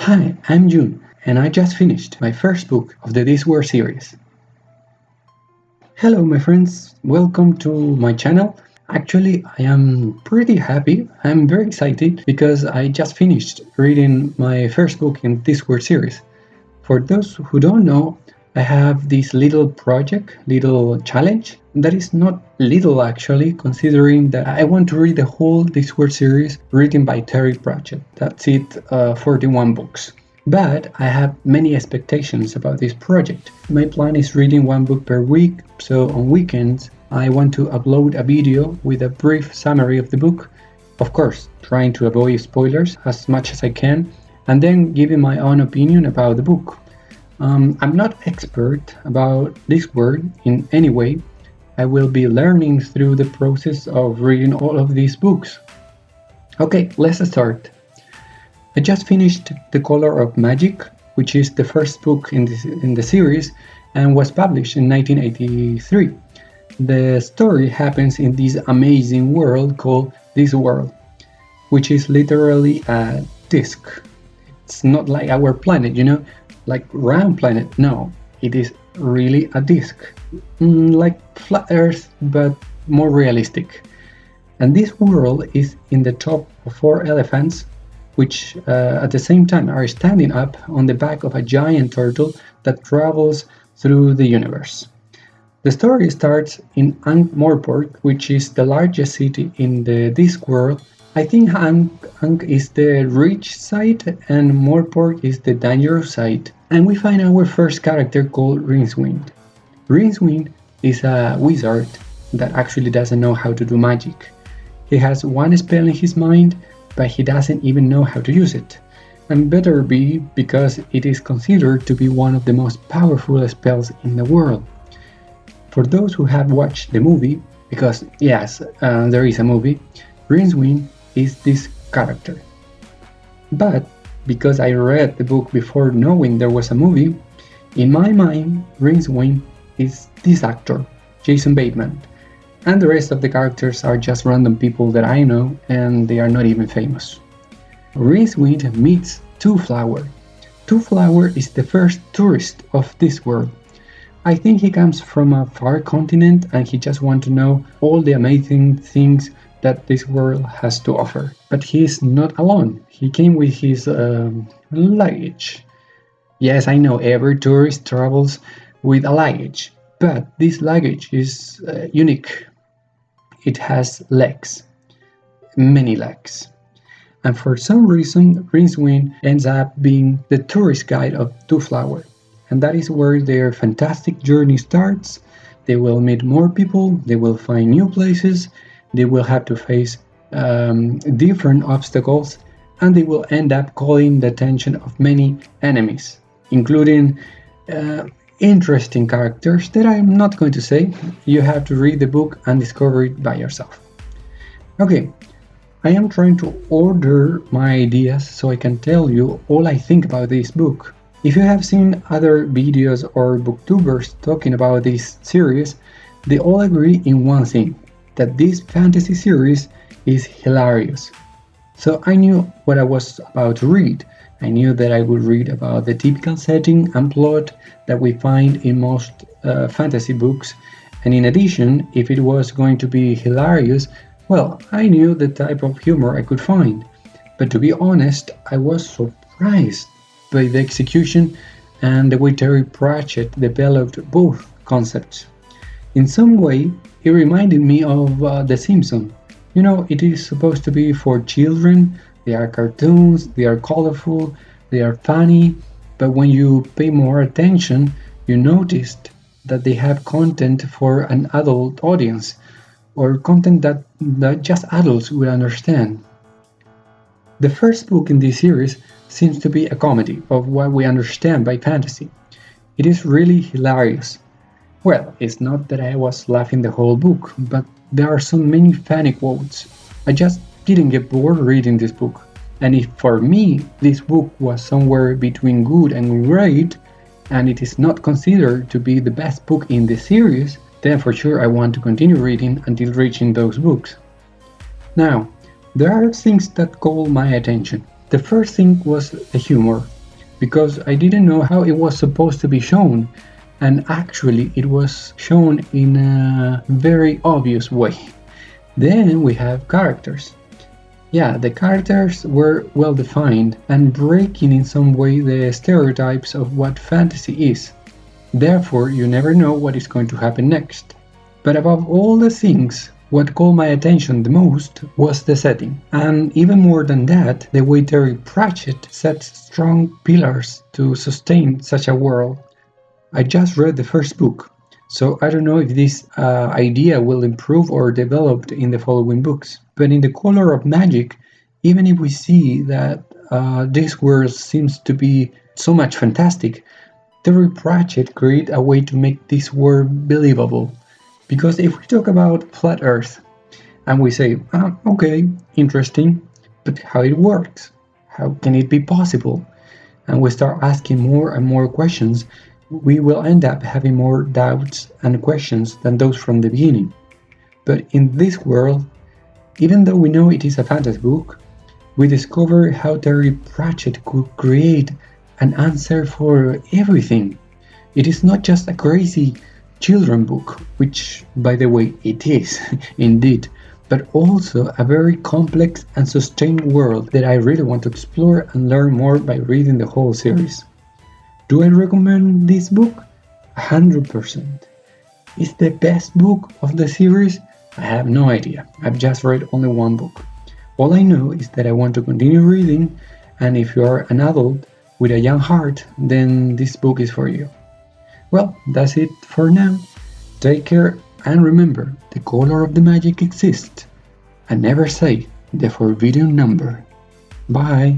Hi, I'm June, and I just finished my first book of the Discworld series. Hello, my friends, welcome to my channel. Actually, I am pretty happy, I'm very excited because I just finished reading my first book in Discworld series. For those who don't know, I have this little project, little challenge, that is not little actually, considering that I want to read the whole Discworld series written by Terry Pratchett. That's it, 41 books. But I have many expectations about this project. My plan is reading one book per week, so on weekends I want to upload a video with a brief summary of the book, of course trying to avoid spoilers as much as I can, and then giving my own opinion about the book. I'm not expert about Discworld in any way. I will be learning through the process of reading all of these books. Okay, let's start. I just finished The Color of Magic, which is the first book in the series and was published in 1983. The story happens in this amazing world called Discworld, which is literally a disc. It's not like our planet, like round planet. No, it is really a disc, like flat Earth, but more realistic. And this world is in the top of 4 elephants, which at the same time are standing up on the back of a giant turtle that travels through the universe. The story starts in Mort, which is the largest city in the Discworld. I think Ankh is the rich side and Mort is the dangerous side. And we find our first character called Rincewind. Rincewind is a wizard that actually doesn't know how to do magic. He has one spell in his mind, but he doesn't even know how to use it. And better be, because it is considered to be one of the most powerful spells in the world. For those who have watched the movie, because yes, there is a movie, Rincewind is this character. But because I read the book before knowing there was a movie, in my mind, Rincewind is this actor, Jason Bateman, and the rest of the characters are just random people that I know and they are not even famous. Rincewind meets Twoflower. Twoflower is the first tourist of Discworld. I think he comes from a far continent and he just wants to know all the amazing things that Discworld has to offer. But he is not alone. He came with his luggage. Yes, I know every tourist travels with a luggage, but this luggage is unique. It has legs, many legs. And for some reason, Rincewind ends up being the tourist guide of Twoflower. And that is where their fantastic journey starts. They will meet more people, they will find new places, they will have to face different obstacles, and they will end up calling the attention of many enemies, including interesting characters that I'm not going to say. You have to read the book and discover it by yourself. Okay, I am trying to order my ideas so I can tell you all I think about this book. If you have seen other videos or booktubers talking about this series, they all agree in one thing, that this fantasy series is hilarious. So I knew what I was about to read. I knew that I would read about the typical setting and plot that we find in most fantasy books, and in addition, if it was going to be hilarious, well, I knew the type of humor I could find. But to be honest, I was surprised by the execution and the way Terry Pratchett developed both concepts. In some way, it reminded me of The Simpsons. It is supposed to be for children, they are cartoons, they are colorful, they are funny, but when you pay more attention, you noticed that they have content for an adult audience, or content that just adults will understand. The first book in this series seems to be a comedy of what we understand by fantasy. It is really hilarious. Well, it's not that I was laughing the whole book, but there are so many funny quotes. I just didn't get bored reading this book. And if for me this book was somewhere between good and great, and it is not considered to be the best book in the series, then for sure I want to continue reading until reaching those books. Now, there are things that call my attention. The first thing was the humor, because I didn't know how it was supposed to be shown, and actually it was shown in a very obvious way. Then we have characters. Yeah, the characters were well defined and breaking in some way the stereotypes of what fantasy is. Therefore, you never know what is going to happen next. But above all the things, what caught my attention the most was the setting, and even more than that, the way Terry Pratchett sets strong pillars to sustain such a world. I just read the first book, so I don't know if this idea will improve or develop in the following books. But in the color of magic, even if we see that this world seems to be so much fantastic, Terry Pratchett created a way to make this world believable. Because if we talk about flat Earth and we say, okay, interesting, but how it works? How can it be possible? And we start asking more and more questions, we will end up having more doubts and questions than those from the beginning. But in this world, even though we know it is a fantasy book, we discover how Terry Pratchett could create an answer for everything. It is not just a crazy children book, which by the way it is indeed, but also a very complex and sustained world that I really want to explore and learn more by reading the whole series. Do I recommend this book? 100%. Is the best book of the series? I have no idea. I've just read only one book. All I know is that I want to continue reading, and if you are an adult with a young heart, then this book is for you. Well, that's it for now. Take care and remember, the color of the magic exists. And never say the forbidden number. Bye.